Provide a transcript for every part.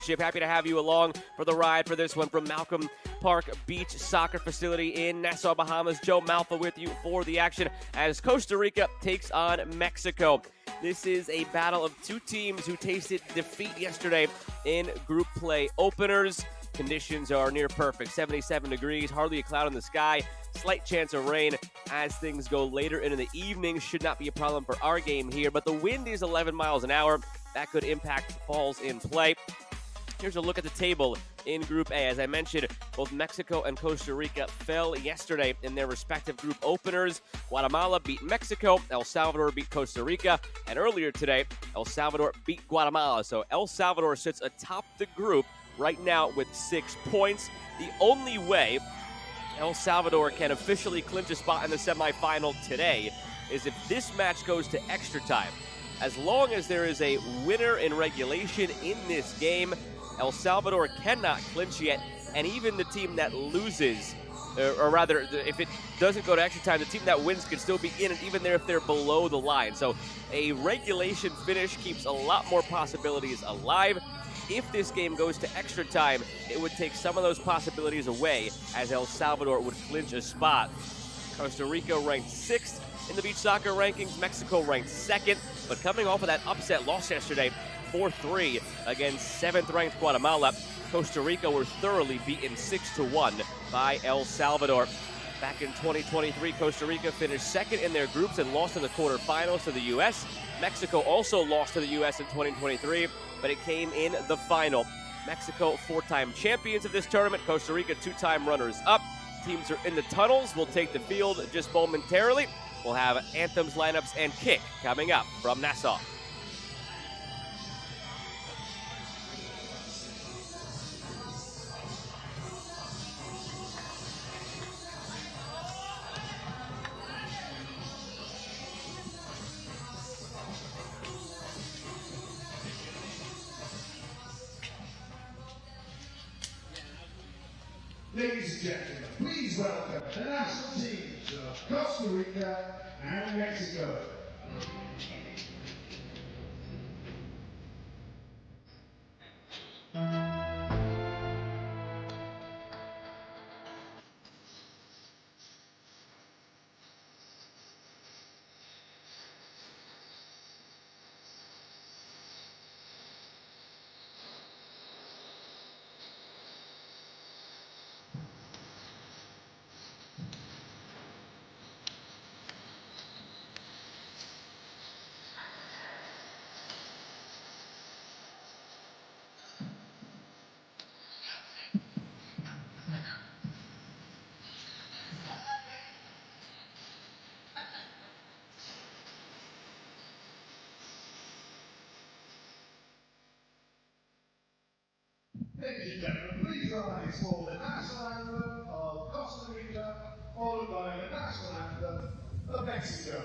Happy to have you along for the ride for this one from Malcom Park Beach Soccer Facility in Nassau, Bahamas. Joe Malfa with you for the action as Costa Rica takes on Mexico. This is a battle of two teams who tasted defeat yesterday in group play openers. Conditions are near perfect, 77 degrees, hardly a cloud in the sky, slight chance of rain as things go later into the evening. Should not be a problem for our game here, but the wind is 11 miles an hour. That could impact balls in play. Here's a look at the table in Group A. As I mentioned, both Mexico and Costa Rica fell yesterday in their respective group openers. Guatemala beat Mexico, El Salvador beat Costa Rica, and earlier today, El Salvador beat Guatemala. So El Salvador sits atop the group right now with 6 points. The only way El Salvador can officially clinch a spot in the semifinal today is if this match goes to extra time. As long as there is a winner in regulation in this game, El Salvador cannot clinch yet, and even the team that loses, or rather, if it doesn't go to extra time, the team that wins could still be in it, even there if they're below the line. So a regulation finish keeps a lot more possibilities alive. If this game goes to extra time, it would take some of those possibilities away, as El Salvador would clinch a spot. Costa Rica ranked 6th in the beach soccer rankings, Mexico ranked 2nd, but coming off of that upset loss yesterday, 4-3 against 7th-ranked Guatemala, Costa Rica were thoroughly beaten 6-1 by El Salvador. Back in 2023, Costa Rica finished 2nd in their groups and lost in the quarterfinals to the U.S. Mexico also lost to the U.S. in 2023, but it came in the final. Mexico, 4-time champions of this tournament. Costa Rica, 2-time runners-up. Teams are in the tunnels. We'll take the field just momentarily. We'll have anthems, lineups, and kick coming up from Nassau. Ladies and gentlemen, please welcome the national teams of Costa Rica and Mexico. Ladies and gentlemen, please rise for the national anthem of Costa Rica, followed by the national anthem of Mexico.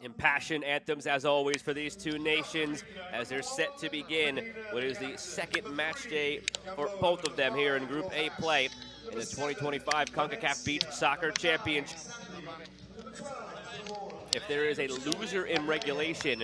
Impassioned anthems, as always, for these two nations as they're set to begin what is the second match day for both of them here in Group A play in the 2025 Concacaf Beach Soccer Championship. If there is a loser in regulation,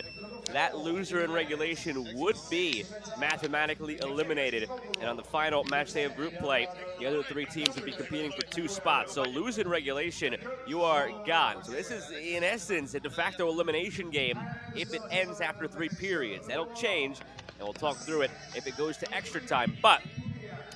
that loser in regulation would be mathematically eliminated. And on the final match day of group play, the other three teams would be competing for 2 spots. So lose in regulation, you are gone. So this is, in essence, a de facto elimination game if it ends after 3 periods. That'll change, and we'll talk through it if it goes to extra time. But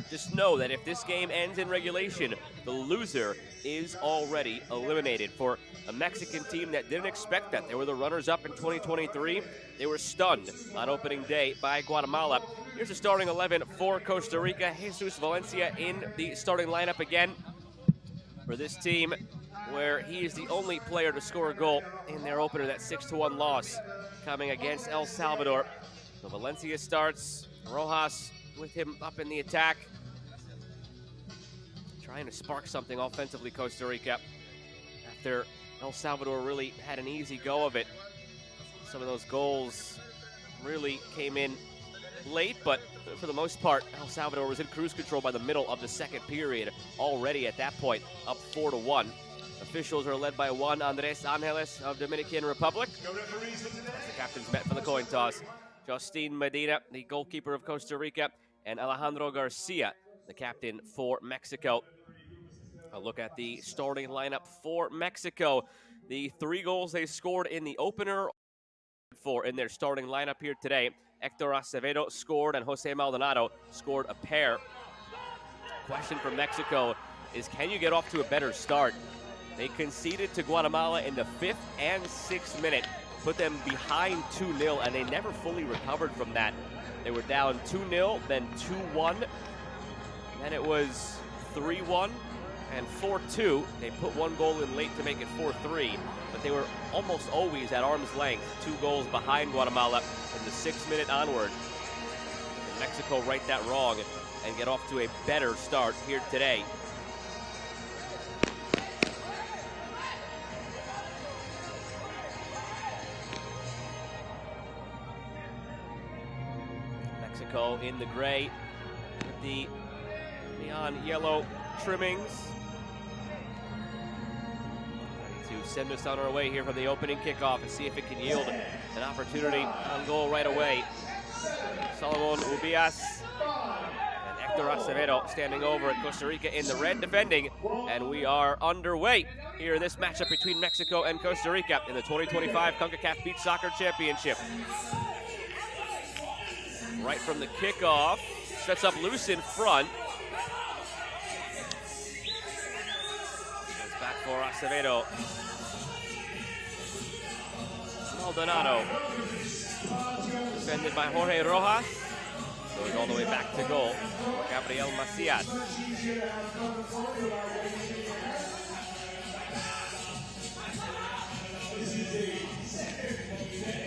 just know that if this game ends in regulation, the loser is already eliminated. For a Mexican team that didn't expect that, they were the runners-up in 2023. They were stunned on opening day by Guatemala. Here's the starting 11 for Costa Rica. Jesus Valencia in the starting lineup again for this team, where he is the only player to score a goal in their opener, that 6-1 loss coming against El Salvador. So Valencia starts, Rojas with him up in the attack, trying to spark something offensively, Costa Rica, after El Salvador really had an easy go of it. Some of those goals really came in late, but for the most part, El Salvador was in cruise control by the middle of the second period, already at that point up 4-1. Officials are led by Juan Andres Angeles of Dominican Republic. As the captains met for the coin toss, Justine Medina, the goalkeeper of Costa Rica, and Alejandro Garcia, the captain for Mexico. A look at the starting lineup for Mexico. The 3 goals they scored in the opener in their starting lineup here today. Hector Acevedo scored and Jose Maldonado scored a pair. Question for Mexico is, can you get off to a better start? They conceded to Guatemala in the 5th and 6th minute, put them behind 2-0, and they never fully recovered from that. They were down 2-0, then 2-1, then it was 3-1 and 4-2. They put 1 goal in late to make it 4-3, but they were almost always at arm's length, 2 goals behind Guatemala from the 6th minute onward. And Mexico right that wrong and get off to a better start here today. Mexico in the gray with the neon yellow trimmings. Ready to send us on our way here from the opening kickoff and see if it can yield an opportunity on goal right away. Solomon Ubias and Hector Acevedo standing over at Costa Rica in the red defending, and we are underway here in this matchup between Mexico and Costa Rica in the 2025 Concacaf Beach Soccer Championship. Right from the kickoff, sets up loose in front. Goes back for Acevedo. Maldonado. Defended by Jorge Rojas. Goes all the way back to goal for Gabriel Macias.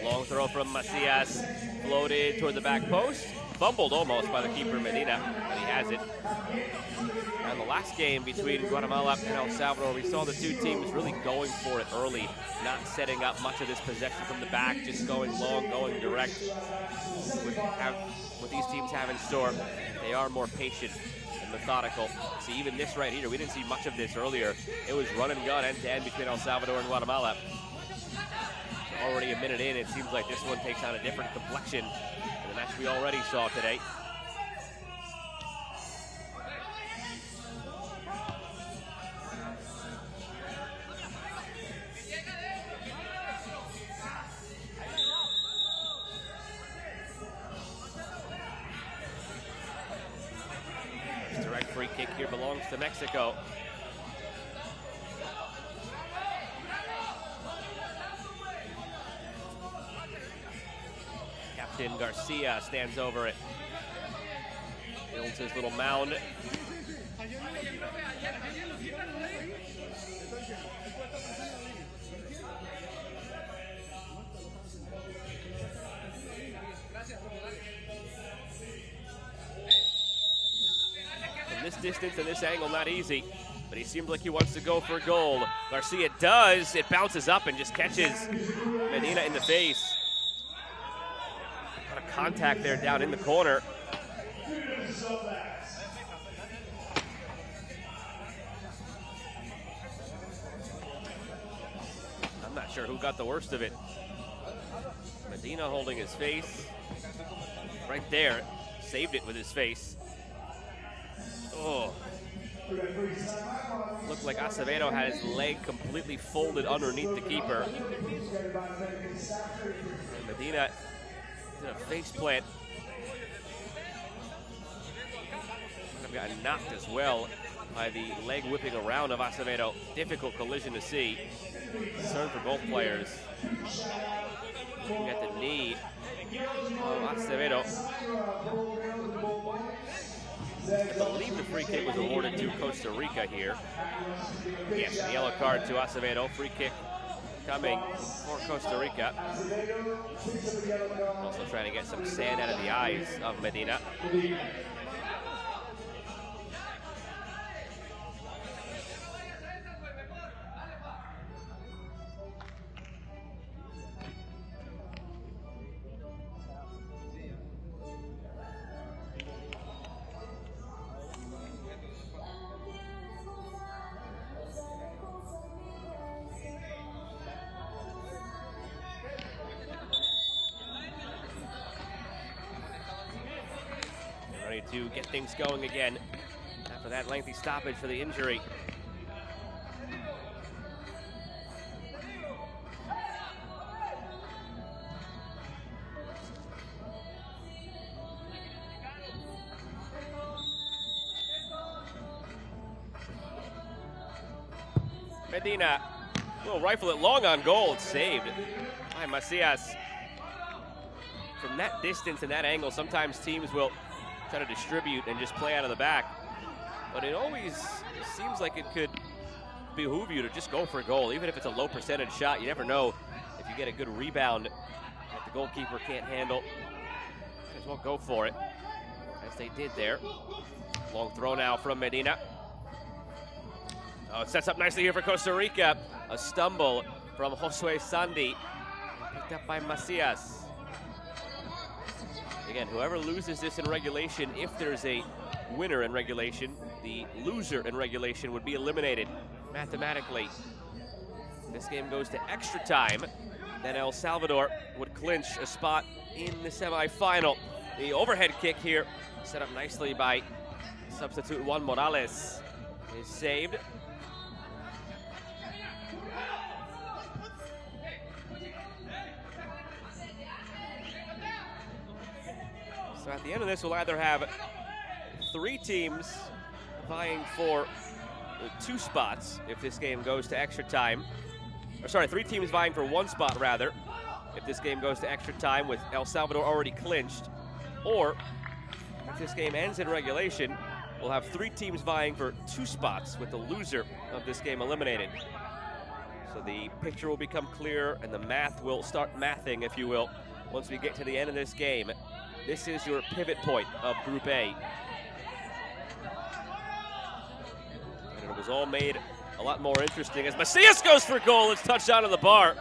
Long throw from Macias, floated toward the back post. Fumbled almost by the keeper Medina, but he has it. And the last game between Guatemala and El Salvador, we saw the two teams really going for it early, not setting up much of this possession from the back, just going long, going direct. What these teams have in store, they are more patient and methodical. See, even this right here, we didn't see much of this earlier. It was run and gun end-to-end between El Salvador and Guatemala. Already a minute in, it seems like this one takes on a different complexion than the match we already saw today. This direct free kick here belongs to Mexico. Captain Garcia stands over it. Builds his little mound. From this distance and this angle, not easy. But he seems like he wants to go for goal. Garcia does. It bounces up and just catches Medina in the face. Contact there down in the corner. I'm not sure who got the worst of it. Medina holding his face. Right there. Saved it with his face. Oh. Looked like Acevedo had his leg completely folded underneath the keeper. And Medina did a face plant. Kind of got knocked as well by the leg whipping around of Acevedo. Difficult collision to see. Concern for both players. Looking at the knee of Acevedo. I believe the free kick was awarded to Costa Rica here. Yes, the yellow card to Acevedo. Free kick coming for Costa Rica. Also trying to get some sand out of the eyes of Medina. Ready to get things going again after that lengthy stoppage for the injury. Medina will rifle it long on goal. It's saved by Macias. From that distance and that angle, sometimes teams will try to distribute and just play out of the back. But it always seems like it could behoove you to just go for a goal. Even if it's a low percentage shot, you never know if you get a good rebound that the goalkeeper can't handle. Might as well go for it, as they did there. Long throw now from Medina. Oh, it sets up nicely here for Costa Rica. A stumble from Josue Sandy, picked up by Macias. Again, whoever loses this in regulation, if there's a winner in regulation, the loser in regulation would be eliminated mathematically. This game goes to extra time, then El Salvador would clinch a spot in the semifinal. The overhead kick here, set up nicely by substitute Juan Morales, is saved. So at the end of this, we'll either have 3 teams vying for 2 spots if this game goes to extra time. Or sorry, 3 teams vying for 1 spot rather, if this game goes to extra time with El Salvador already clinched. Or if this game ends in regulation, we'll have 3 teams vying for 2 spots, with the loser of this game eliminated. So the picture will become clearer, and the math will start mathing, if you will, once we get to the end of this game. This is your pivot point of Group A. And it was all made a lot more interesting as Macias goes for goal. It's touched onto the bar.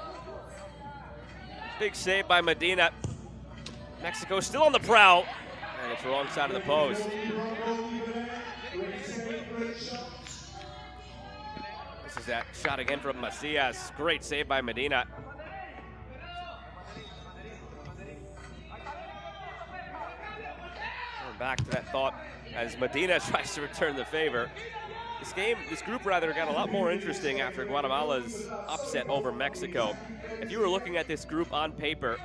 Big save by Medina. Mexico still on the prowl, and it's the wrong side of the post. This is that shot again from Macias. Great save by Medina. Going back to that thought as Medina tries to return the favor. This group got a lot more interesting after Guatemala's upset over Mexico. If you were looking at this group on paper,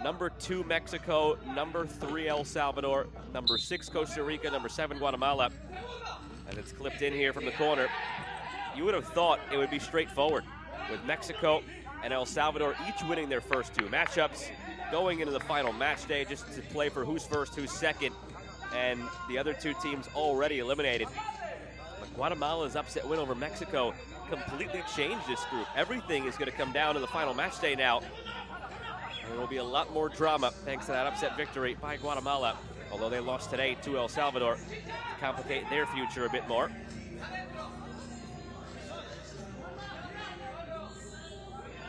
number 2 Mexico, number 3 El Salvador, number 6 Costa Rica, number 7 Guatemala, and it's clipped in here from the corner, you would have thought it would be straightforward, with Mexico and El Salvador each winning their first 2 matchups, going into the final match day just to play for who's first, who's second, and the other 2 teams already eliminated. But Guatemala's upset win over Mexico completely changed this group. Everything is going to come down to the final match day now. And there will be a lot more drama thanks to that upset victory by Guatemala, although they lost today to El Salvador to complicate their future a bit more.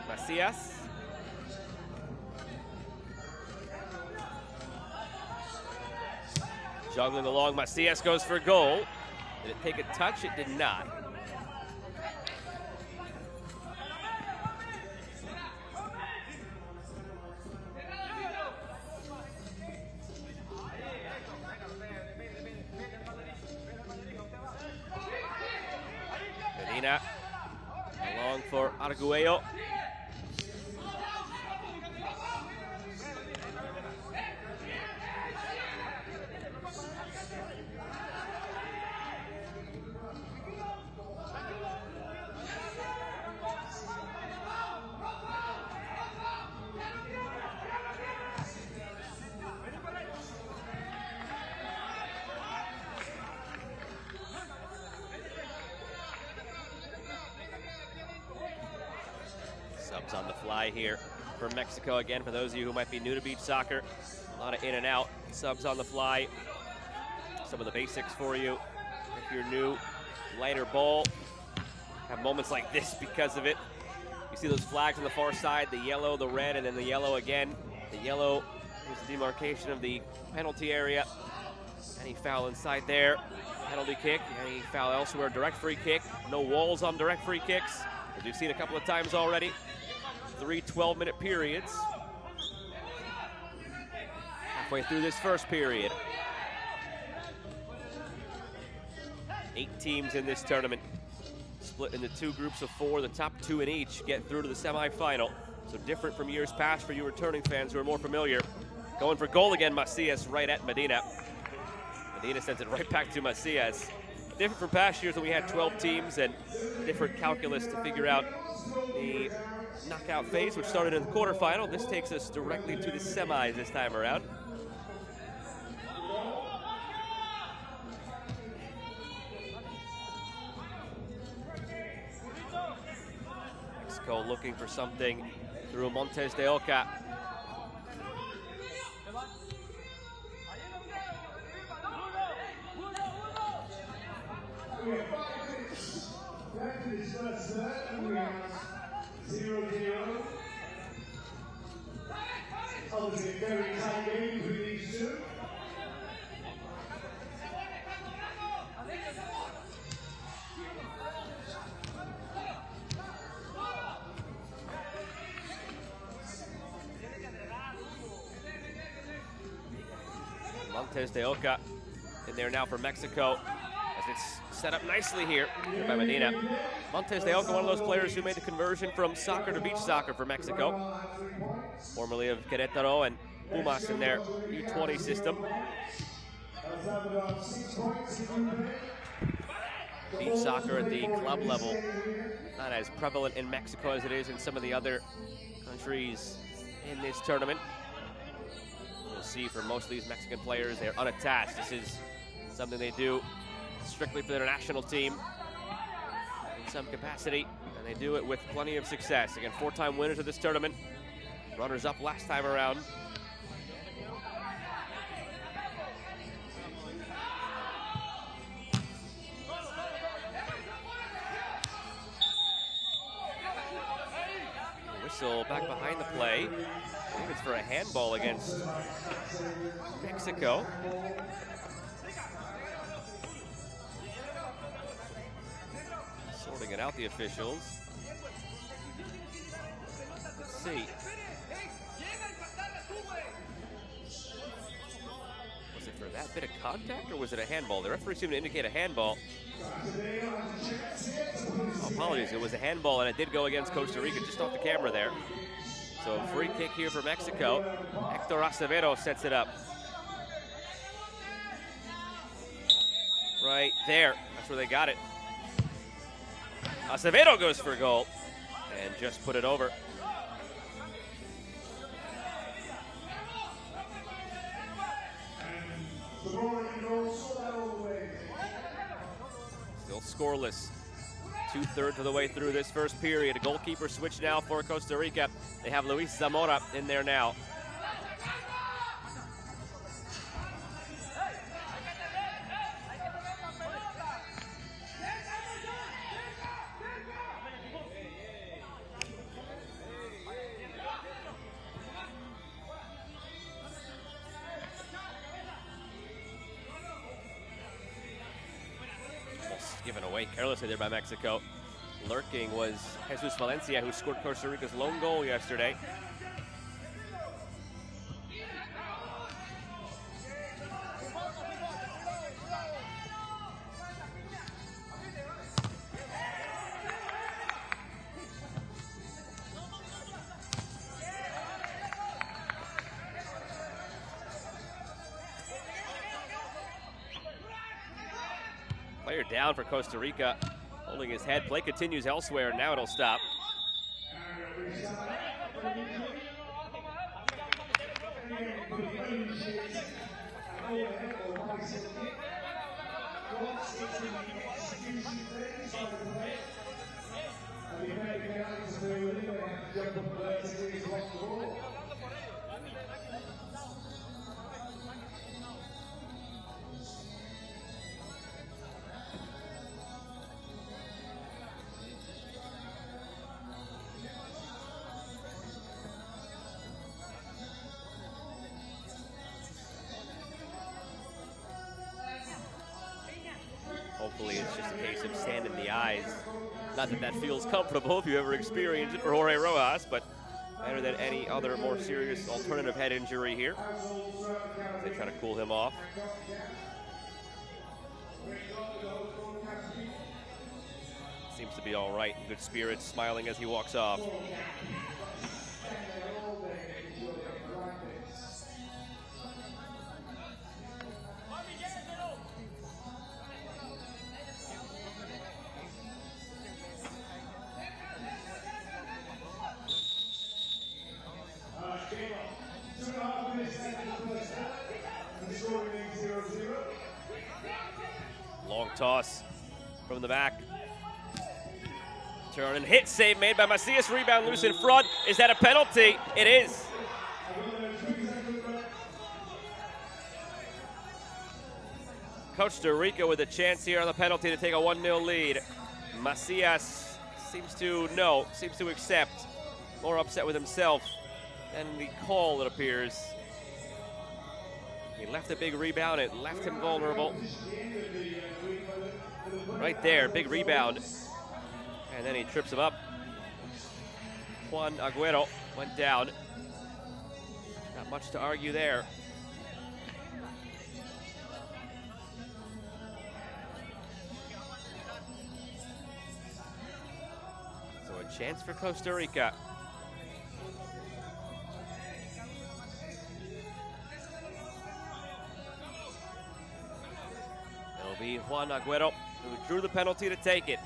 Macias. Juggling along, Macias goes for goal. Did it take a touch? It did not. Medina along for Arguello. Subs on the fly here for Mexico again. For those of you who might be new to beach soccer, a lot of in and out. Subs on the fly. Some of the basics for you. If you're new, lighter ball. Have moments like this because of it. You see those flags on the far side, the yellow, the red, and then the yellow again. The yellow is the demarcation of the penalty area. Any foul inside there, penalty kick. Any foul elsewhere, direct free kick. No walls on direct free kicks, as we've seen a couple of times already. 3 12-minute periods. Halfway through this first period. 8 teams in this tournament, split into 2 groups of 4. The top 2 in each get through to the semifinal. So different from years past for you returning fans who are more familiar. Going for goal again, Macias right at Medina. Medina sends it right back to Macias. Different from past years when we had 12 teams and different calculus to figure out the knockout phase, which started in the quarterfinal. This takes us directly to the semis this time around. Mexico looking for something through Montes de Oca. We have 5 minutes left in this first third, and we have 0-0. Obviously a very tight game between these 2. Montes de Oca in there now for Mexico, as it's set up nicely here by Medina. Montes de Oca, one of those players who made the conversion from soccer to beach soccer for Mexico, formerly of Querétaro and Pumas in their U20 system. Beach soccer at the club level, not as prevalent in Mexico as it is in some of the other countries in this tournament. You'll see for most of these Mexican players. They're unattached. This is something they do strictly for their national team in some capacity, and they do it with plenty of success. Again, 4-time winners of this tournament, runners-up last time around. Whistle back behind the play. I think it's for a handball against Mexico. Sorting it out, the officials. Let's see. Was it for that bit of contact, or was it a handball? The referee seemed to indicate a handball. Oh, apologies, it was a handball, and it did go against Costa Rica, just off the camera there. So a free kick here for Mexico. Hector Acevedo sets it up. Right there, that's where they got it. Acevedo goes for a goal and just put it over. Still scoreless. 2/3 of the way through this first period. A goalkeeper switch now for Costa Rica. They have Luis Zamora in there now. Given away carelessly there by Mexico. Lurking was Jesus Valencia, who scored Costa Rica's lone goal yesterday. Player down for Costa Rica, holding his head. Play continues elsewhere, now it'll stop. Hopefully it's just a case of sand in the eyes. Not that that feels comfortable if you ever experienced it for Jorge Rojas, but better than any other more serious alternative head injury here. They try to cool him off. Seems to be all right, in good spirits, smiling as he walks off. Long toss from the back. Turn and hit save made by Macias. Rebound loose in front. Is that a penalty? It is. Costa Rica with a chance here on the penalty to take a 1-0 lead. Macias seems to accept. More upset with himself than the call, it appears. He left a big rebound. It left him vulnerable. Right there, big rebound. And then he trips him up. Juan Agüero went down. Not much to argue there. So a chance for Costa Rica. It'll be Juan Agüero who drew the penalty to take it.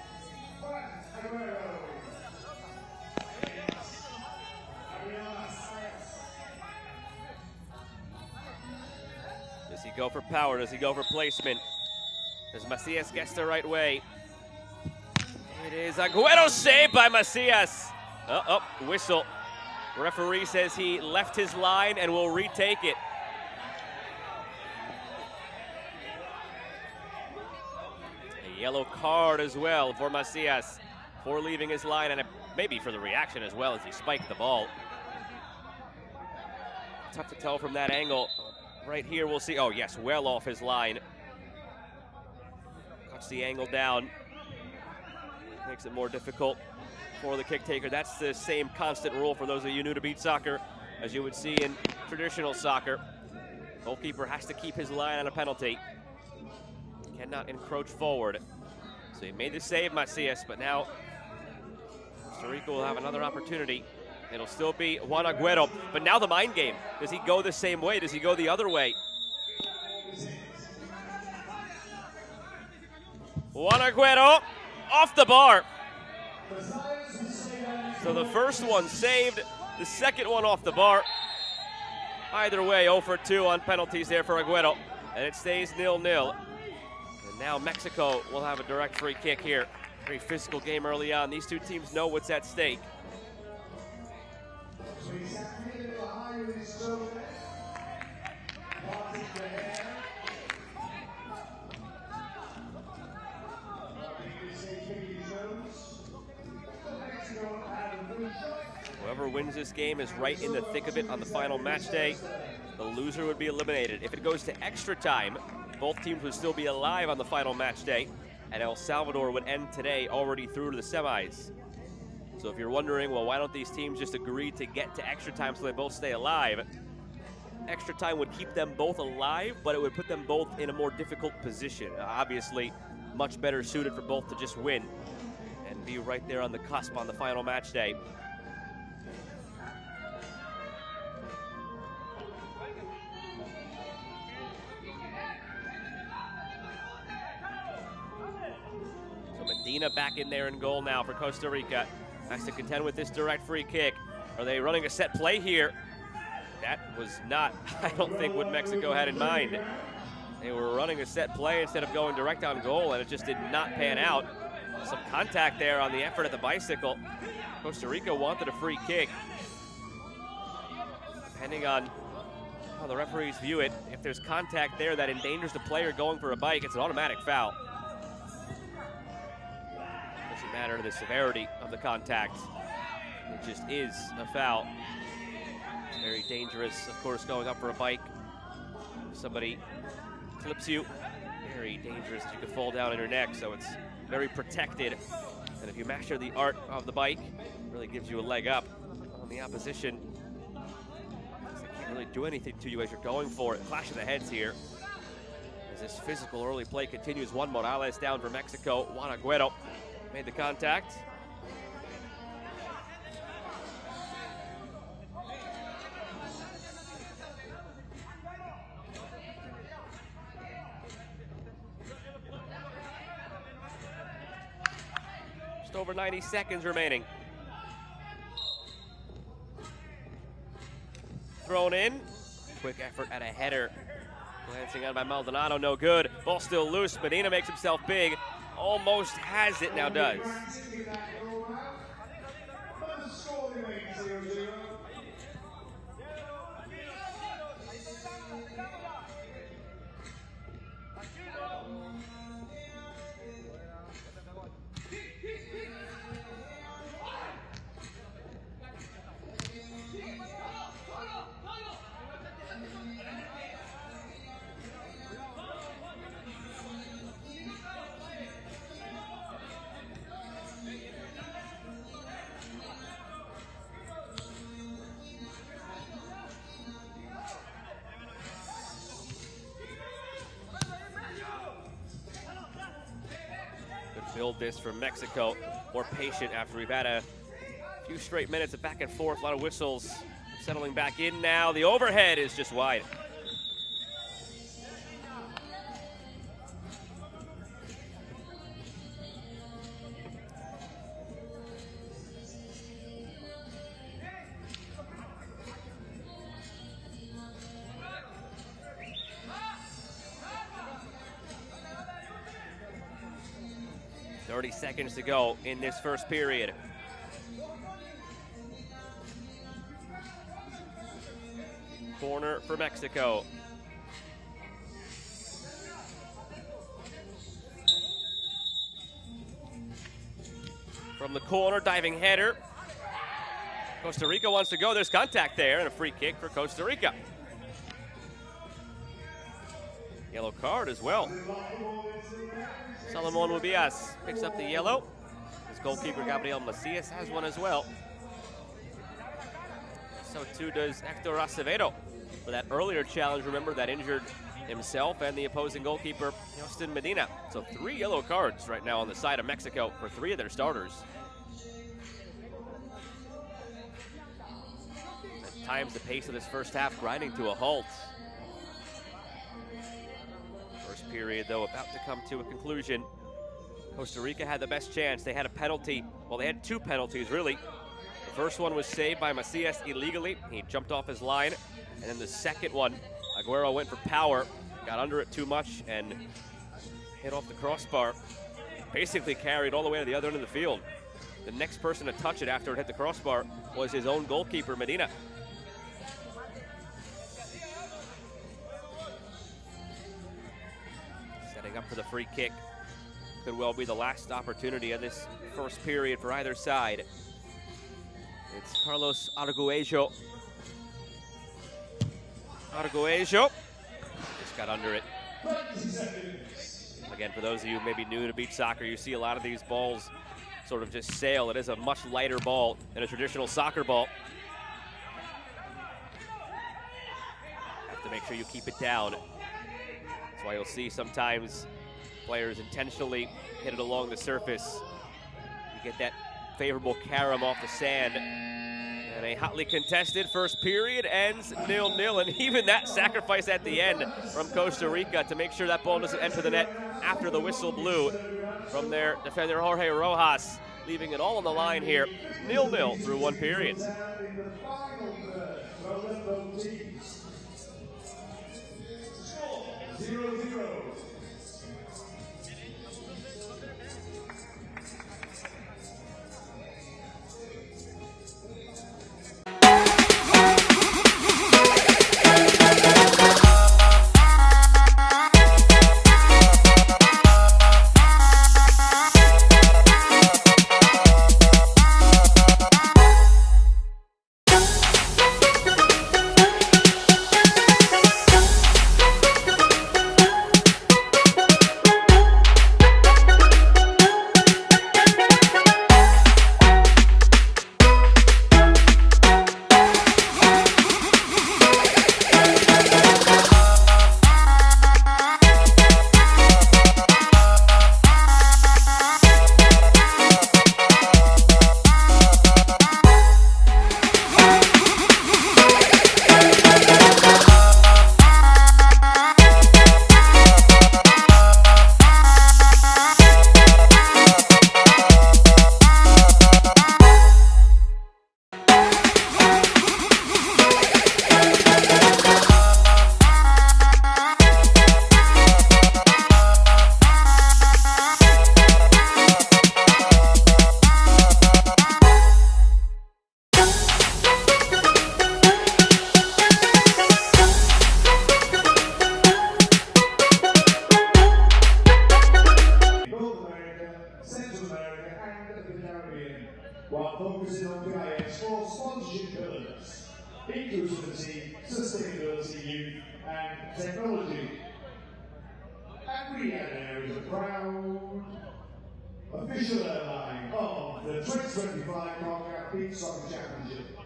he go for power? Does he go for placement? Does Macias guess the right way? It is Agüero, saved by Macias. Whistle. Referee says he left his line and will retake it. A yellow card as well for Macias for leaving his line, and maybe for the reaction as well as he spiked the ball. Tough to tell from that angle. Right here we'll see, oh yes, well off his line. Cuts the angle down. Makes it more difficult for the kick taker. That's the same constant rule for those of you new to beach soccer as you would see in traditional soccer. Goalkeeper has to keep his line on a penalty. Cannot encroach forward. So he made the save, Macias, but now Costa Rica will have another opportunity. It'll still be Juan Agüero, but now the mind game. Does he go the same way? Does he go the other way? Juan Agüero off the bar. So the first one saved, the second one off the bar. Either way, 0 for 2 on penalties there for Agüero, and it stays 0-0. And now Mexico will have a direct free kick here. Very physical game early on. These two teams know what's at stake. Whoever wins this game is right in the thick of it on the final match day. The loser would be eliminated. If it goes to extra time, both teams would still be alive on the final match day, and El Salvador would end today already through to the semis. So if you're wondering, well, why don't these teams just agree to get to extra time so they both stay alive? Extra time would keep them both alive, but it would put them both in a more difficult position. Obviously, much better suited for both to just win and be right there on the cusp on the final match day. Medina back in there in goal now for Costa Rica. Has to contend with this direct free kick. Are they running a set play here? That was not, I don't think, what Mexico had in mind. They were running a set play instead of going direct on goal, and it just did not pan out. Some contact there on the effort at the bicycle. Costa Rica wanted a free kick. Depending on how the referees view it, if there's contact there that endangers the player going for a bike, it's an automatic foul. Doesn't matter the severity of the contact. It just is a foul. It's very dangerous, of course, going up for a bike. If somebody clips you, very dangerous. You could fall down on your neck, so it's very protected. And if you master the art of the bike, it really gives you a leg up on the opposition. They can't really do anything to you as you're going for it. Clash of the heads here. As this physical early play continues, Juan Morales down for Mexico. Juan Agüero made the contact. Just over 90 seconds remaining. Thrown in. Quick effort at a header. Glancing on by Maldonado, no good. Ball still loose. Medina makes himself big. Almost has it, now does. Build this from Mexico, more patient after we've had a few straight minutes of back and forth, a lot of whistles. Settling back in now, the overhead is just wide. 30 seconds to go in this first period. Corner for Mexico. From the corner, diving header. Costa Rica wants to go. There's contact there and a free kick for Costa Rica. Yellow card as well. Salomon Mubias picks up the yellow. His goalkeeper Gabriel Macias has one as well. So too does Hector Acevedo for that earlier challenge. Remember, that injured himself and the opposing goalkeeper, Justin Medina. So 3 yellow cards right now on the side of Mexico for 3 of their starters. At times, the pace of this first half grinding to a halt. First period, though, about to come to a conclusion. Costa Rica had the best chance. They had a penalty. Well, they had 2 penalties, really. The first one was saved by Macias illegally. He jumped off his line. And then the second one, Aguero went for power, got under it too much, and hit off the crossbar. Basically carried all the way to the other end of the field. The next person to touch it after it hit the crossbar was his own goalkeeper, Medina. Setting up for the free kick. Could well be the last opportunity of this first period for either side. It's Carlos Arguello. Arguello just got under it. Again, for those of you maybe new to beach soccer, you see a lot of these balls sort of just sail. It is a much lighter ball than a traditional soccer ball. Have to make sure you keep it down. That's why you'll see sometimes players intentionally hit it along the surface. You get that favorable carom off the sand. And a hotly contested first period ends 0-0, and even that sacrifice at the end from Costa Rica to make sure that ball doesn't enter the net after the whistle blew from their defender Jorge Rojas, leaving it all on the line here. 0-0 through 1 period. 0-0. While focusing on PIS for sponsorship pillars, inclusivity, sustainability, youth, and technology. And Riyadh Air is a proud official airline of the 2025 Concacaf Beach Soccer Championship.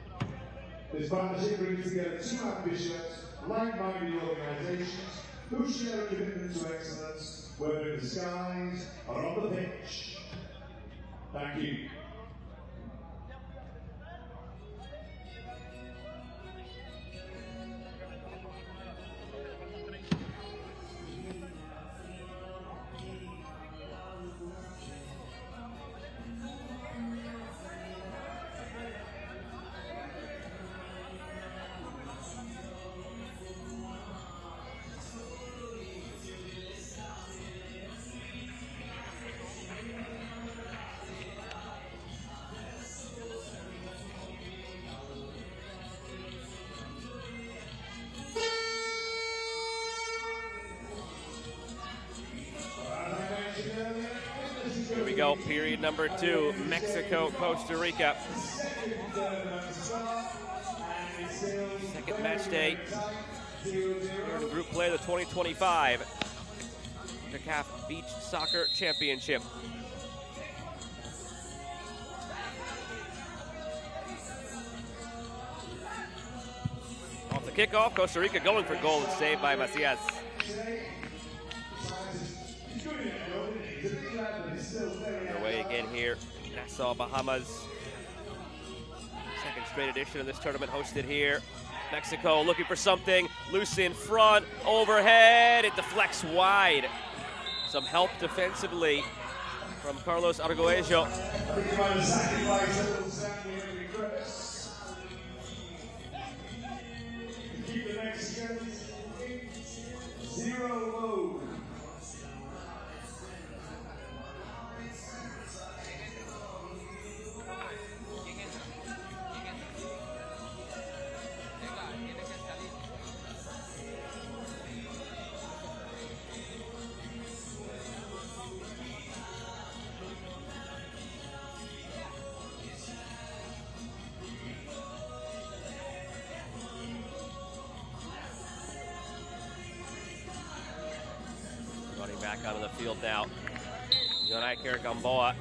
This partnership brings together 2 ambitious, like-minded organisations who share a commitment to excellence, whether in the skies or on the pitch. Thank you. we go, period number 2, Mexico, Costa Rica. Second match day here in group play of the 2025 Concacaf Beach Soccer Championship. Off the kickoff, Costa Rica going for goal and saved by Macias. Away again here, Nassau, Bahamas. Second straight edition of this tournament hosted here. Mexico looking for something, loose in front, overhead, it deflects wide. Some help defensively from Carlos Arguello. Keep the Mexicans in 0 mode. Running back onto the field now. Yonaiker Gamboa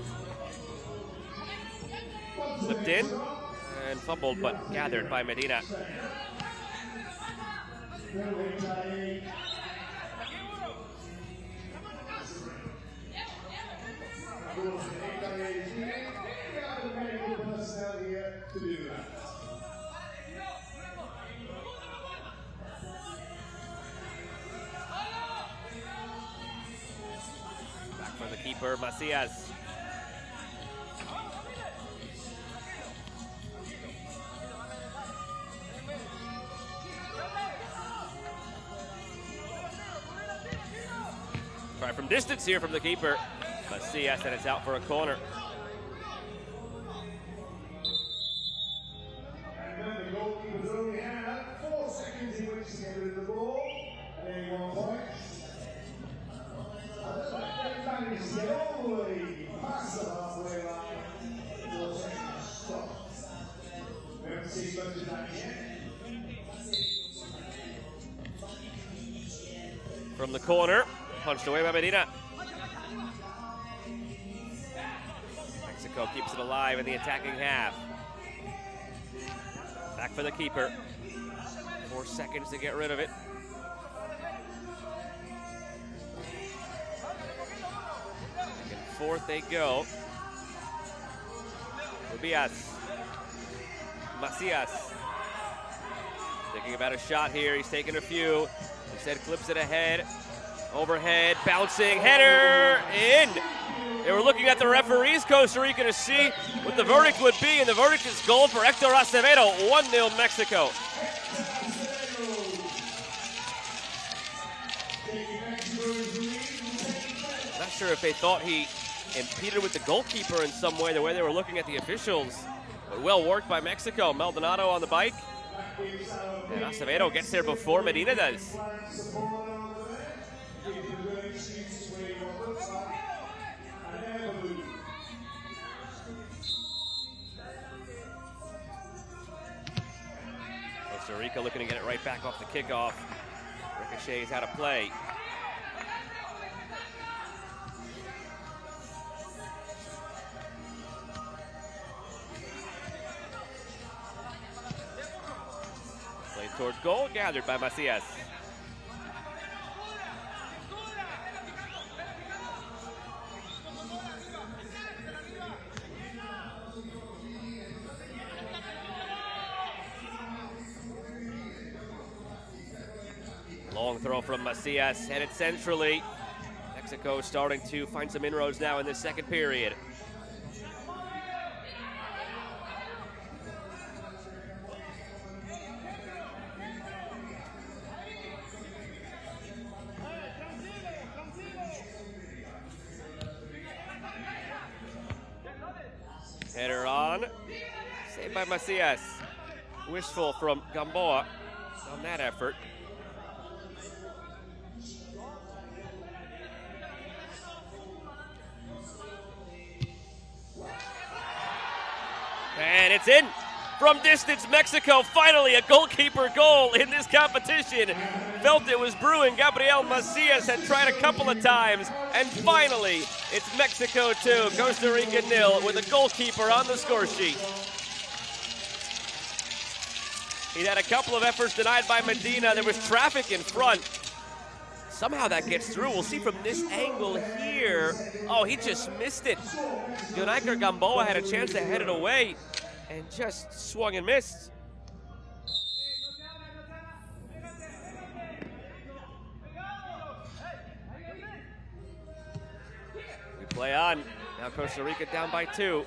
slipped in and fumbled, but gathered by Medina. Back for the keeper, Macias. Try from distance here from the keeper. Macias, and it's out for a corner. And then the goalkeepers only had 4 seconds in which to get rid of the ball. And 1 point. They managed to get all the way past the halfway line. 4 seconds stopped. We haven't seen much of that yet. From the corner, punched away by Medina. Mexico keeps it alive in the attacking half. Back for the keeper. 4 seconds to get rid of it. Back and forth they go. Rubias. Macias. Thinking about a shot here. He's taking a few. Instead clips it ahead. Overhead, bouncing, header, in. They were looking at the referees, Costa Rica, to see what the verdict would be, and the verdict is goal for Hector Acevedo, 1-0 Mexico. Not sure if they thought he impeded with the goalkeeper in some way, the way they were looking at the officials. But well worked by Mexico. Maldonado on the bike. And Acevedo gets there before Medina does. Costa Rica looking to get it right back off the kickoff. Ricochets out of play. Played towards goal, gathered by Macias. Long throw from Macias, headed centrally. Mexico starting to find some inroads now in this second period. Header on, saved by Macias. Wishful from Gamboa on that effort. it's in. From distance, Mexico, finally a goalkeeper goal in this competition. Felt it was brewing. Gabriel Macias had tried a couple of times, and finally, it's Mexico 2, Costa Rica 0, with a goalkeeper on the score sheet. He had a couple of efforts denied by Medina. There was traffic in front. Somehow that gets through. We'll see from this angle here. Oh, he just missed it. Jonaiker Gamboa had a chance to head it away and just swung and missed. We play on. Now Costa Rica down by 2.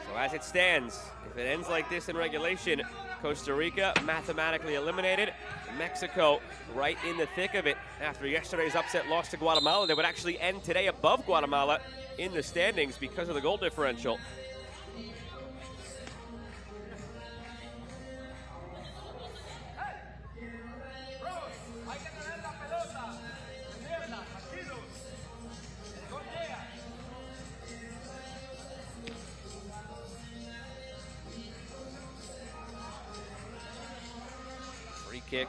So as it stands, if it ends like this in regulation, Costa Rica mathematically eliminated. Mexico right in the thick of it. After yesterday's upset loss to Guatemala, they would actually end today above Guatemala in the standings because of the goal differential. Free kick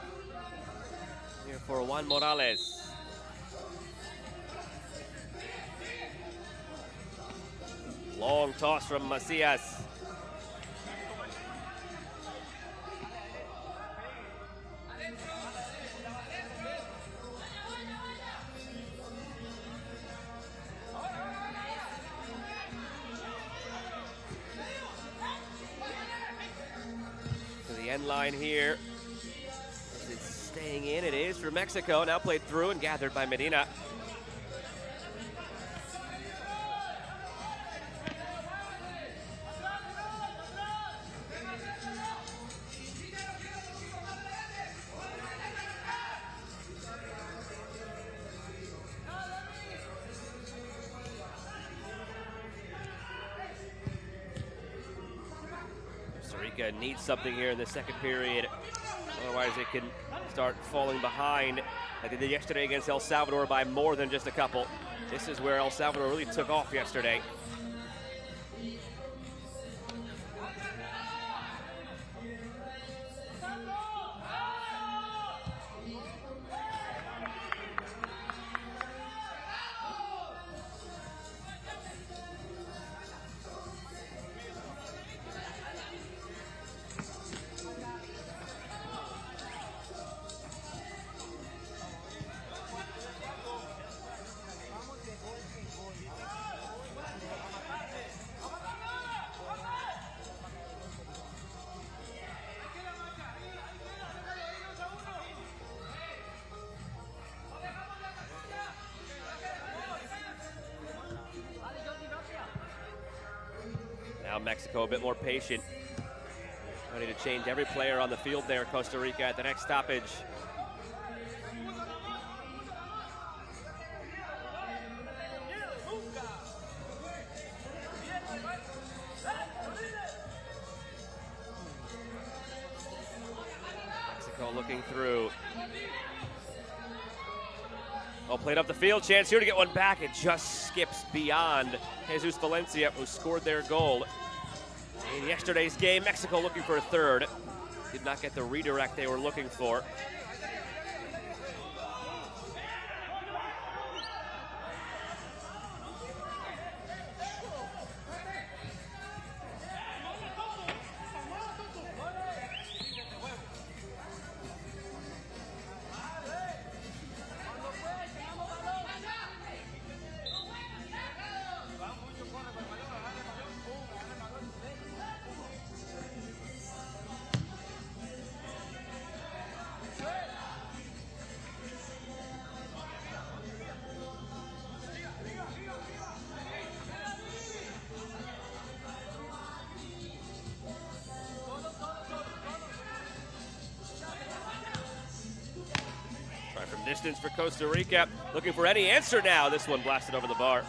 here for Juan Morales. Long toss from Macias. To the end line here. Is it staying in? It is for Mexico. Now played through and gathered by Medina. Needs something here in the second period. Otherwise, it can start falling behind like they did yesterday against El Salvador by more than just a couple. This is where El Salvador really took off yesterday. Now Mexico a bit more patient. Ready to change every player on the field there, Costa Rica, at the next stoppage. Mexico looking through. Oh, played up the field, chance here to get one back. It just skips beyond Jesus Valencia, who scored their goal. In yesterday's game, Mexico looking for a third. Did not get the redirect they were looking for. Distance for Costa Rica, looking for any answer now. This one blasted over the bar.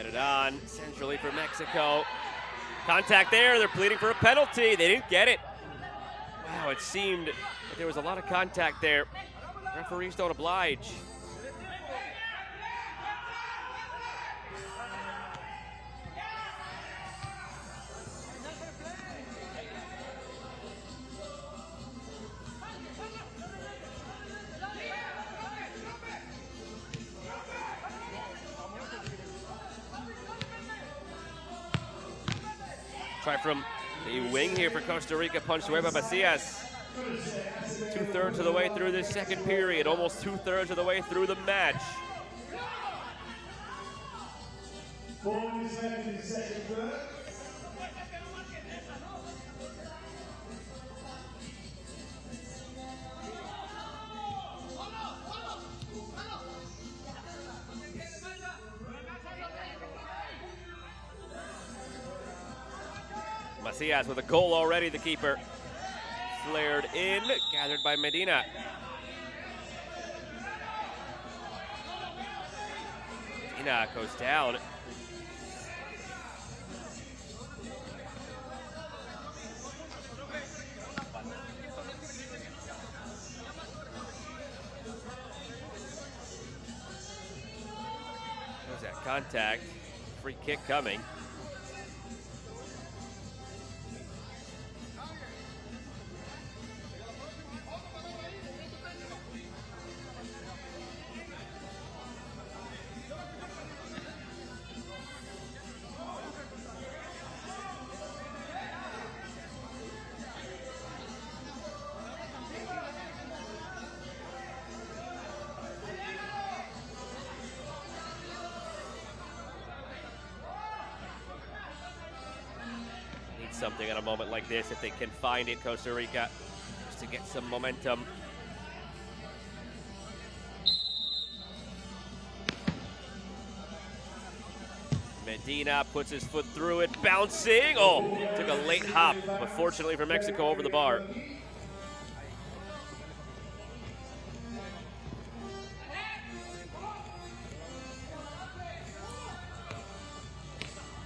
Headed on centrally for Mexico. Contact there. They're pleading for a penalty. They didn't get it. Wow, it seemed that there was a lot of contact there. Referees don't oblige. Try from the wing here for Costa Rica, punched away by Macias. 2/3 of the way through this second period, almost 2/3 of the way through the match. 4 seconds in the second third. Macias with a goal already, the keeper. Flared in, gathered by Medina. Medina goes down. There's that contact. Free kick coming. Something at a moment like this, if they can find it, Costa Rica, just to get some momentum. Medina puts his foot through it, bouncing. Oh, took a late hop, but fortunately for Mexico, over the bar.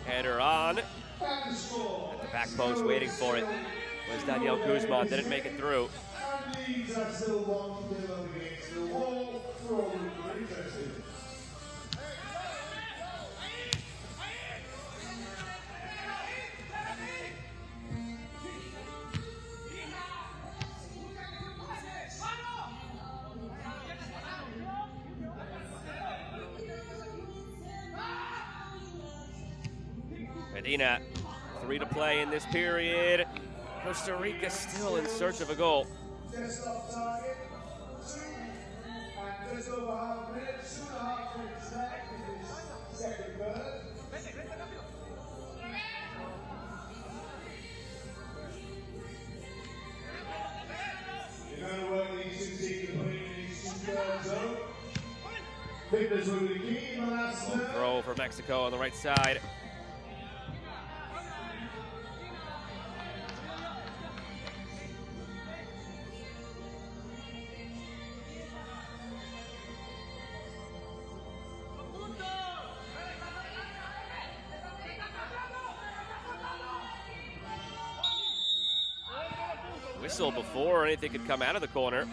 Header on. At the back post, waiting for it, was Daniel Guzman. Didn't make it through. Medina, 3 to play in this period. Costa Rica still in search of a goal. Just off target, 2 and just over half a minute, 2.5 minutes left in this second third. You're going to work these 2 teams completely in these 2 thirds zone. Fitness will be key in the last third. Throw for Mexico on the right side. Whistle before anything could come out of the corner.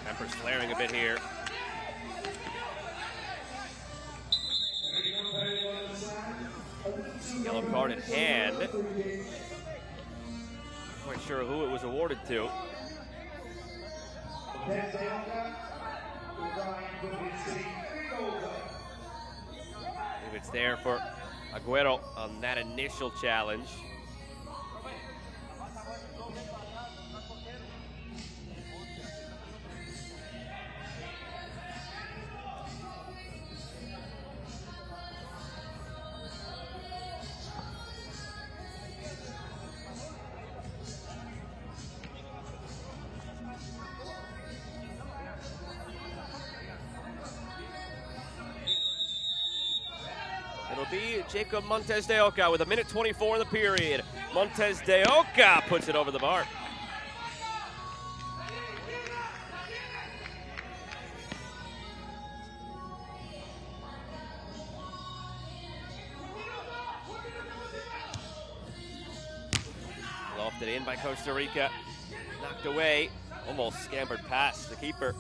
Tempers flaring a bit here. Yellow card in hand. Not quite sure who it was awarded to. If it's there for Aguero on that initial challenge. Jacob Montes de Oca with 1:24 in the period. Montes de Oca puts it over the bar. Lofted in by Costa Rica. Knocked away. Almost scampered past the keeper.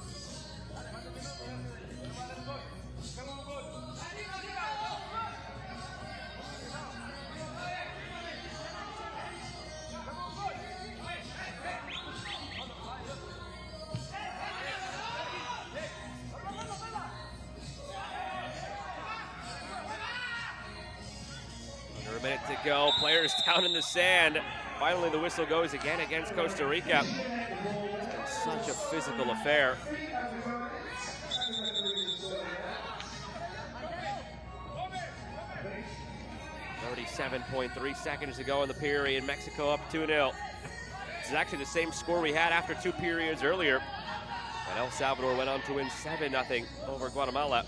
Under a minute to go. Players down in the sand. Finally, the whistle goes again against Costa Rica. It's been such a physical affair. 37.3 seconds to go in the period. Mexico up 2-0. This is actually the same score we had after 2 periods earlier. But El Salvador went on to win 7-0 over Guatemala.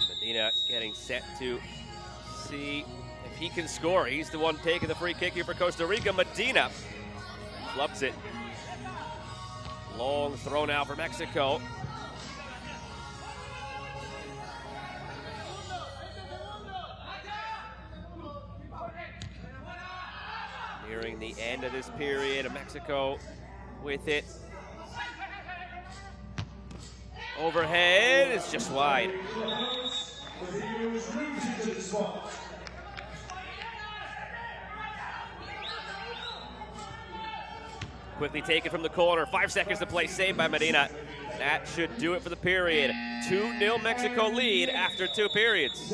Medina getting set to see if he can score. He's the one taking the free kick here for Costa Rica. Medina flubs it. Long throw now for Mexico. Nearing the end of this period, Mexico with it. Overhead is just wide. Quickly taken from the corner, 5 seconds to play, saved by Medina. That should do it for the period. 2-0 Mexico lead after 2 periods.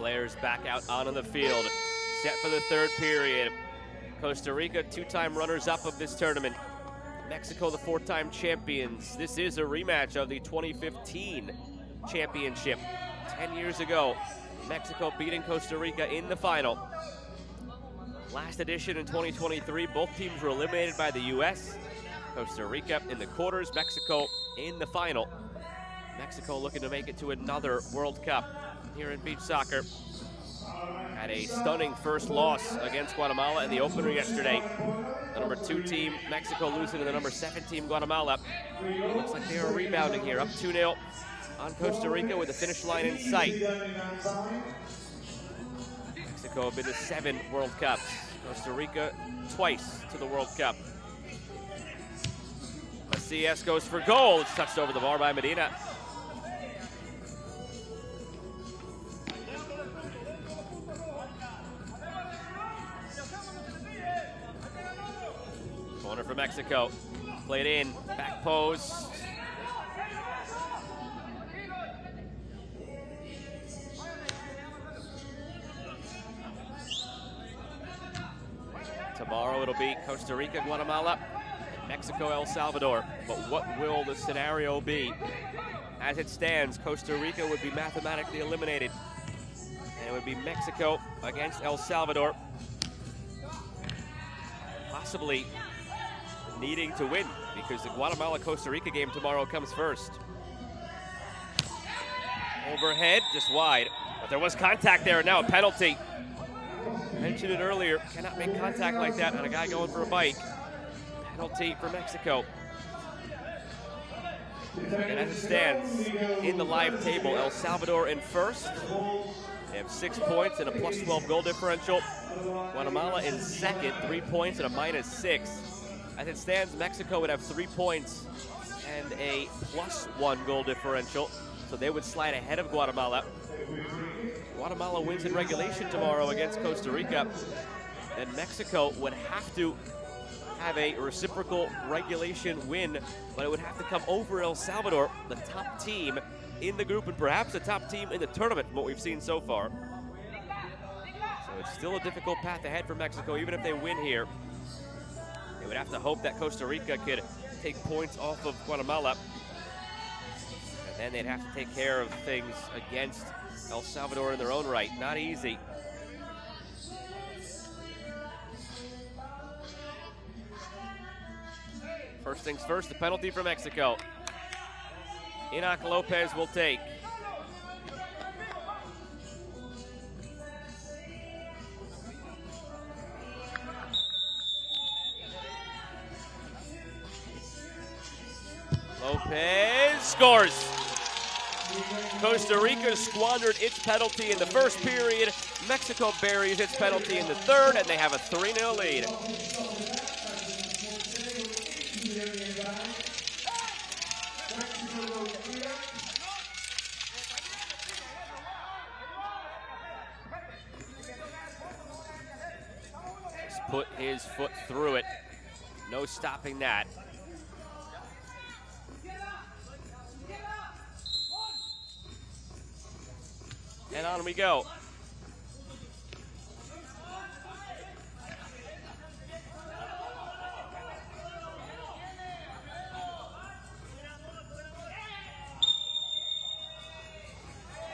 Players back out on the field, set for the third period. Costa Rica, two-time runners-up of this tournament. Mexico, the four-time champions. This is a rematch of the 2015 championship. 10 years ago, Mexico beating Costa Rica in the final. Last edition in 2023, both teams were eliminated by the U.S. Costa Rica in the quarters, Mexico in the final. Mexico looking to make it to another World Cup here in beach soccer. Had a stunning first loss against Guatemala in the opener yesterday. The number 2 team, Mexico, losing to the number 7 team, Guatemala. Looks like they are rebounding here, up 2-0 on Costa Rica with the finish line in sight. Mexico have been to 7 World Cups. Costa Rica twice to the World Cup. Macias goes for goal. It's touched over the bar by Medina. Corner for Mexico. Played in, back post. Tomorrow it'll be Costa Rica, Guatemala, and Mexico, El Salvador. But what will the scenario be? As it stands, Costa Rica would be mathematically eliminated. And it would be Mexico against El Salvador. Possibly needing to win because the Guatemala-Costa Rica game tomorrow comes first. Overhead, just wide. But there was contact there, and now a penalty. Mentioned it earlier, cannot make contact like that on a guy going for a bike. Penalty for Mexico. And as it stands, in the live table, El Salvador in first. They have 6 points and a +12 goal differential. Guatemala in second, 3 points and a -6. As it stands, Mexico would have 3 points and a +1 goal differential, so they would slide ahead of Guatemala. Guatemala wins in regulation tomorrow against Costa Rica, and Mexico would have to have a reciprocal regulation win, but it would have to come over El Salvador, the top team in the group and perhaps the top team in the tournament from what we've seen so far. So it's still a difficult path ahead for Mexico, even if they win here. They would have to hope that Costa Rica could take points off of Guatemala, and then they'd have to take care of things against El Salvador in their own right. Not easy. First things first, the penalty for Mexico. Enoch Lopez will take. Lopez scores. Costa Rica squandered its penalty in the first period. Mexico buries its penalty in the third, and they have a 3-0 lead. Just put his foot through it. No stopping that. And on we go.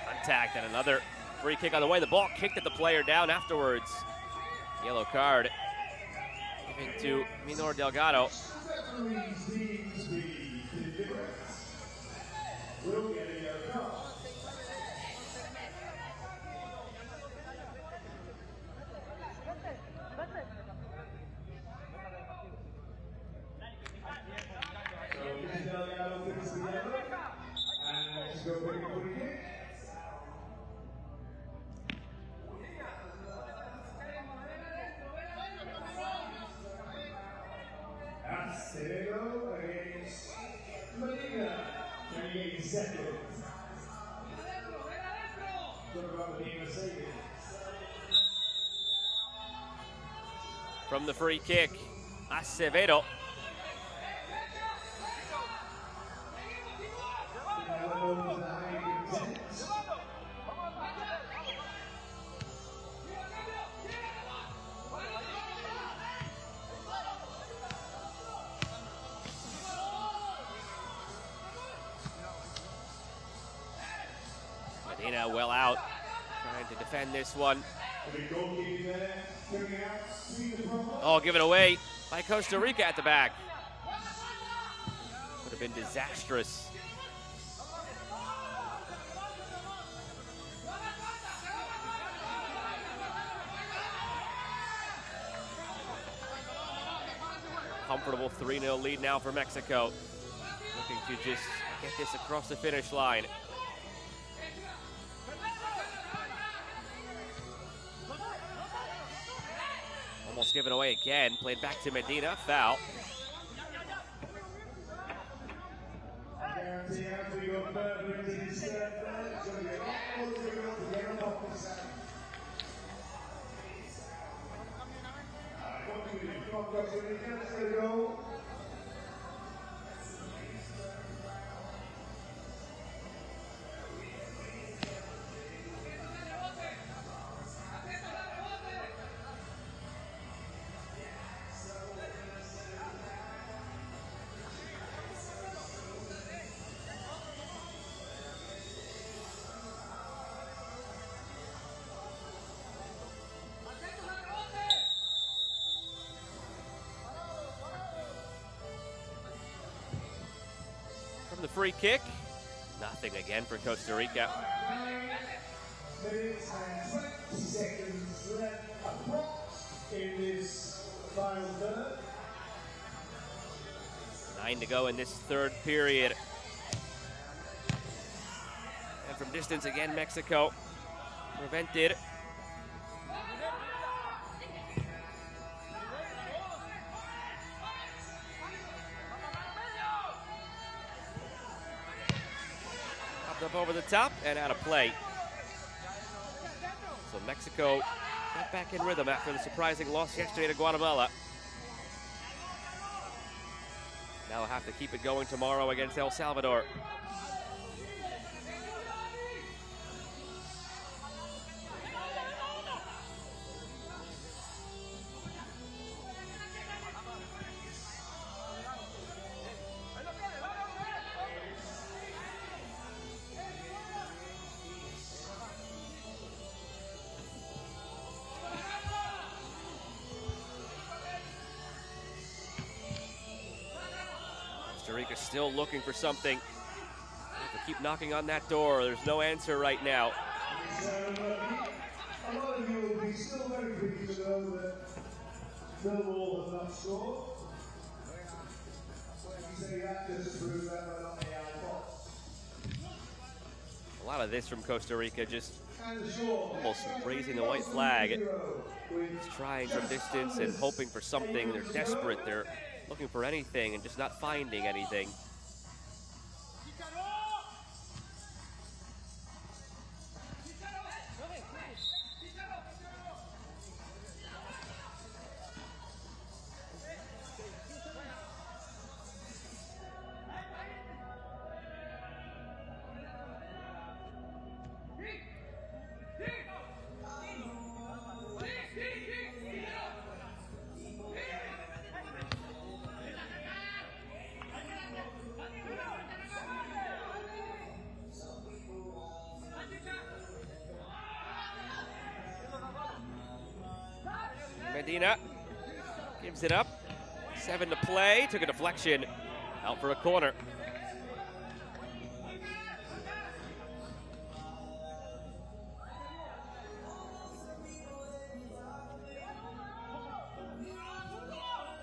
Contact and another free kick on the way. The ball kicked at the player down afterwards. Yellow card given to Minor Delgado. From the free kick, Acevedo. Medina well out, trying to defend this one. Oh, given away by Costa Rica at the back. Would have been disastrous. Comfortable 3-0 lead now for Mexico. Looking to just get this across the finish line. Almost given away again. Played back to Medina. Foul. The free kick, nothing again for Costa Rica. 9 minutes and 20 seconds left in this final third. 9 to go in this third period. And from distance again, Mexico prevented. Up over the top and out of play. So Mexico got back in rhythm after the surprising loss yesterday to Guatemala. Now we'll have to keep it going tomorrow against El Salvador. Costa Rica still looking for something. They keep knocking on that door. There's no answer right now. A lot of you will be still very pleased to know that Millwall have not scored. You say that just to prove that we're not the iPods. A lot of this from Costa Rica, just almost raising the white flag. Just trying from distance and hoping for something. They're desperate. They're looking for anything and just not finding anything. Medina gives it up. 7 to play. Took a deflection. Out for a corner.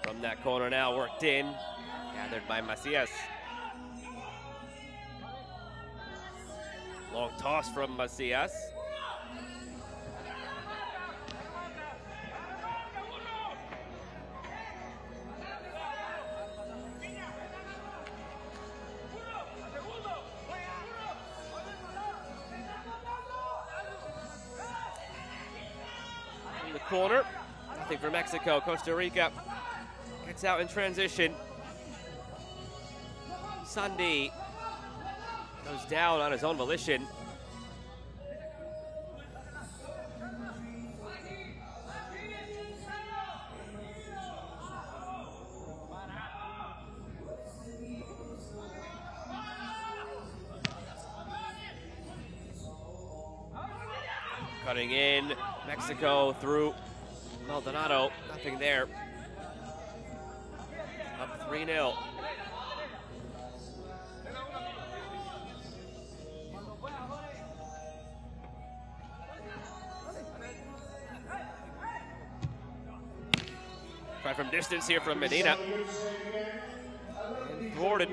From that corner now, worked in. Gathered by Macias. Long toss from Macias. Corner, nothing for Mexico. Costa Rica gets out in transition. Sandy goes down on his own volition. Cutting in, Mexico through Maldonado, nothing there. Up 3-0. Try from distance here from Medina. And thwarted.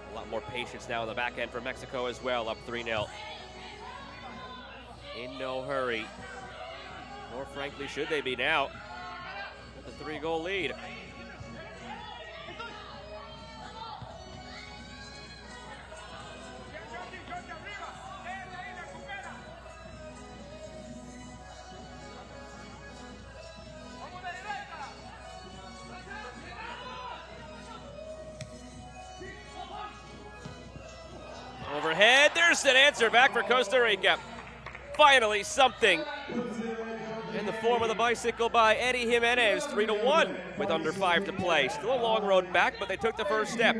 A lot more patience now in the back end for Mexico as well, up 3-0. In no hurry. Nor frankly should they be now with a 3-goal lead. Overhead, there's an answer back for Costa Rica. Finally something in the form of the bicycle by Eddie Jimenez, 3-1 with under 5 to play. Still a long road back, but they took the first step.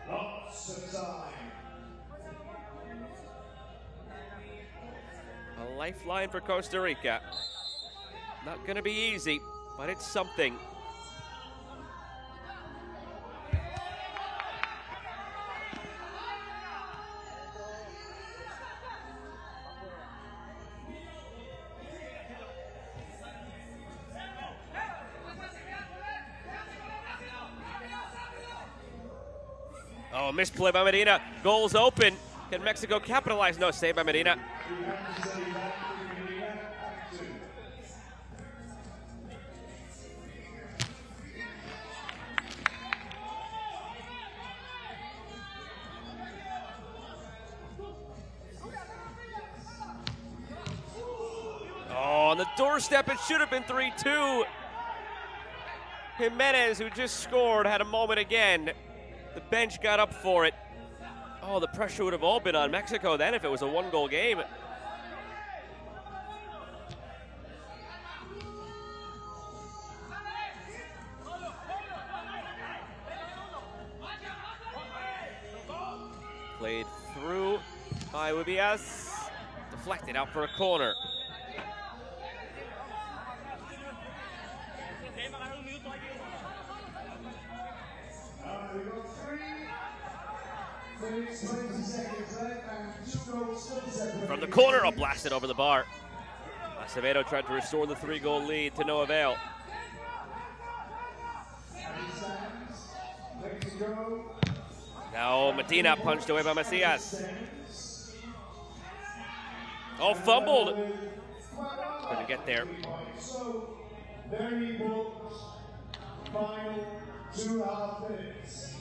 Lots of time. A lifeline for Costa Rica. Not gonna be easy, but it's something. Oh, misplay by Medina. Goals open. Can Mexico capitalize? No, save by Medina. Oh, on the doorstep, it should have been 3-2. Jimenez, who just scored, had a moment again. The bench got up for it. Oh, the pressure would have all been on Mexico then if it was a 1-goal game. Played through by Ubias. Deflected out for a corner. From the corner, I'll blast it over the bar. Acevedo tried to restore the 3-goal lead to no avail. Now Medina punched away by Macias. Oh, fumbled. Couldn't get there. Final 2.5 minutes.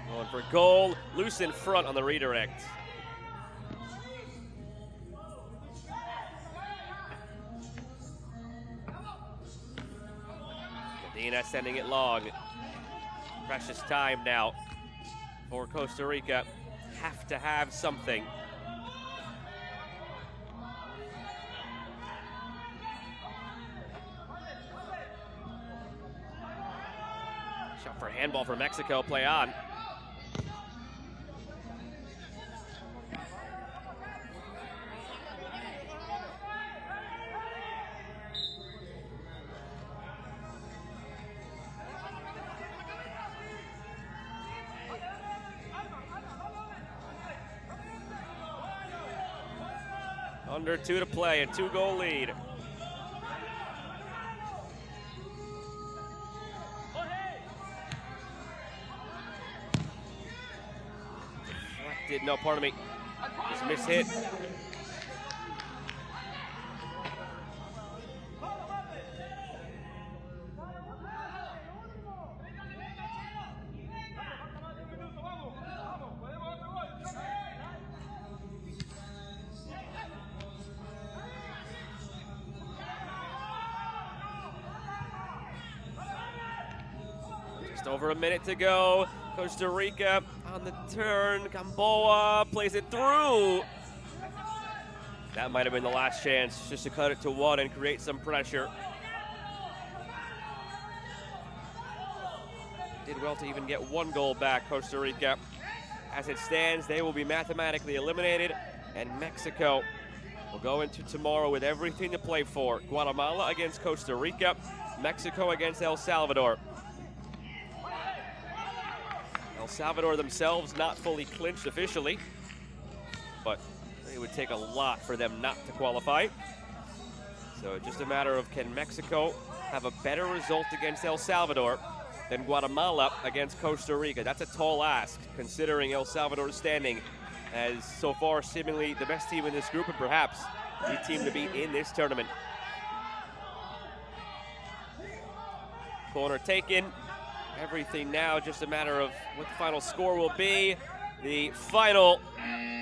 Going for goal, loose in front on the redirect. Medina sending it long. Precious time now for Costa Rica. Have to have something. Shot for handball for Mexico, play on. Under 2 to play, a 2-goal lead. Deflected, no, pardon me. mishit. Just over a minute to go. Costa Rica on the turn. Gamboa plays it through. That might have been the last chance just to cut it to one and create some pressure. Did well to even get one goal back, Costa Rica. As it stands, they will be mathematically eliminated, and Mexico will go into tomorrow with everything to play for. Guatemala against Costa Rica, Mexico against El Salvador. El Salvador themselves not fully clinched officially, but it would take a lot for them not to qualify. So just a matter of, can Mexico have a better result against El Salvador than Guatemala against Costa Rica? That's a tall ask, considering El Salvador's standing as so far seemingly the best team in this group and perhaps the team to beat in this tournament. Corner taken. Everything now just a matter of what the final score will be. The final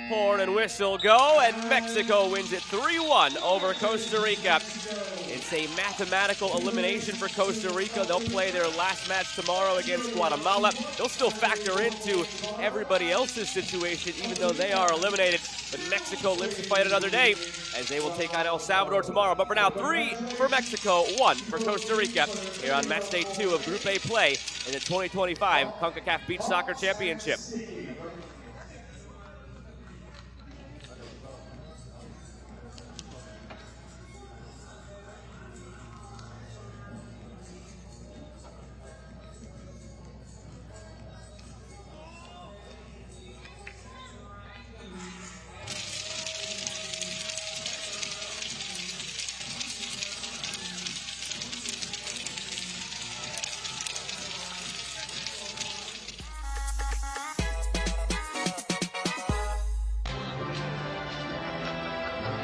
horn and whistle go, and Mexico wins it 3-1 over Costa Rica. It's a mathematical elimination for Costa Rica. They'll play their last match tomorrow against Guatemala. They'll still factor into everybody else's situation, even though they are eliminated. But Mexico lives to fight another day, as they will take on El Salvador tomorrow. But for now, 3 for Mexico, 1 for Costa Rica, here on match day 2 of Group A play in the 2025 Concacaf Beach Soccer Championship.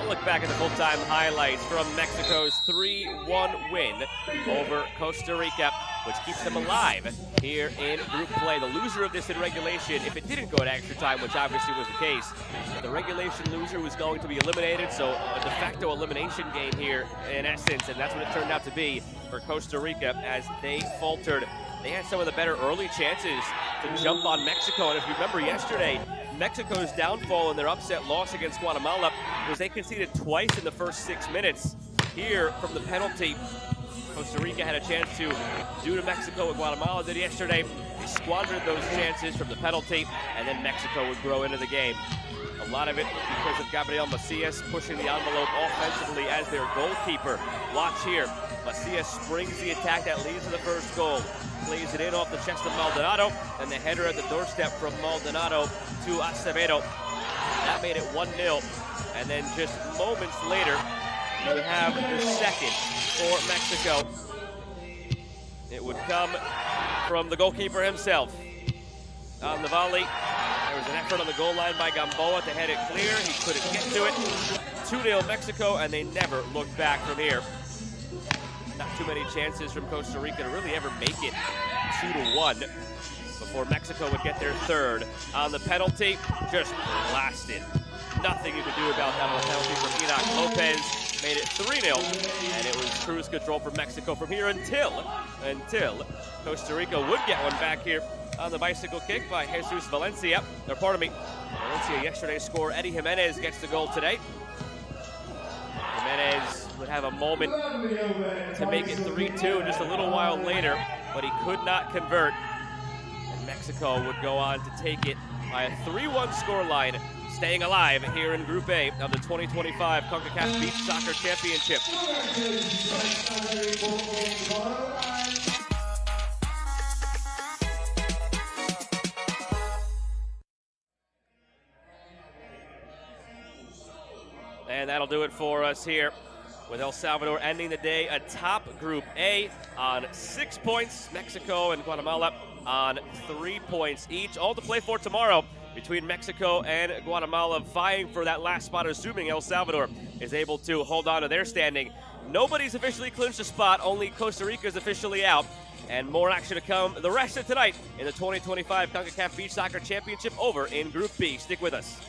Look back at the full-time highlights from Mexico's 3-1 win over Costa Rica, which keeps them alive here in group play. The loser of this in regulation, if it didn't go to extra time, which obviously was the case, the regulation loser was going to be eliminated, so a de facto elimination game here in essence, and that's what it turned out to be for Costa Rica as they faltered. They had some of the better early chances to jump on Mexico, and if you remember yesterday, Mexico's downfall in their upset loss against Guatemala was they conceded twice in the first 6 minutes. Here, from the penalty, Costa Rica had a chance to do to Mexico what Guatemala did yesterday. They squandered those chances from the penalty, and then Mexico would grow into the game. A lot of it because of Gabriel Macias pushing the envelope offensively as their goalkeeper. Watch here. Macias springs the attack that leads to the first goal. Plays it in off the chest of Maldonado, and the header at the doorstep from Maldonado to Acevedo. That made it 1-0. And then just moments later, you have the second for Mexico. It would come from the goalkeeper himself. On the volley, there was an effort on the goal line by Gamboa to head it clear. He couldn't get to it. 2-0 Mexico, and they never looked back from here. Not too many chances from Costa Rica to really ever make it 2-1 before Mexico would get their third. On the penalty, just blasted. Nothing you could do about that on the penalty from Enoch Lopez. Made it 3-0, and it was cruise control for Mexico from here until Costa Rica would get one back here on the bicycle kick by Jesus Valencia. Or pardon me, Valencia yesterday's score. Eddie Jimenez gets the goal today. Jimenez would have a moment to make it 3-2 just a little while later, but he could not convert. And Mexico would go on to take it by a 3-1 scoreline, staying alive here in Group A of the 2025 Concacaf Beach Soccer Championship. And that'll do it for us here, with El Salvador ending the day atop Group A on 6 points. Mexico and Guatemala on 3 points each. All to play for tomorrow between Mexico and Guatemala, vying for that last spot, assuming El Salvador is able to hold on to their standing. Nobody's officially clinched a spot, only Costa Rica is officially out. And more action to come the rest of tonight in the 2025 Concacaf Beach Soccer Championship over in Group B. Stick with us.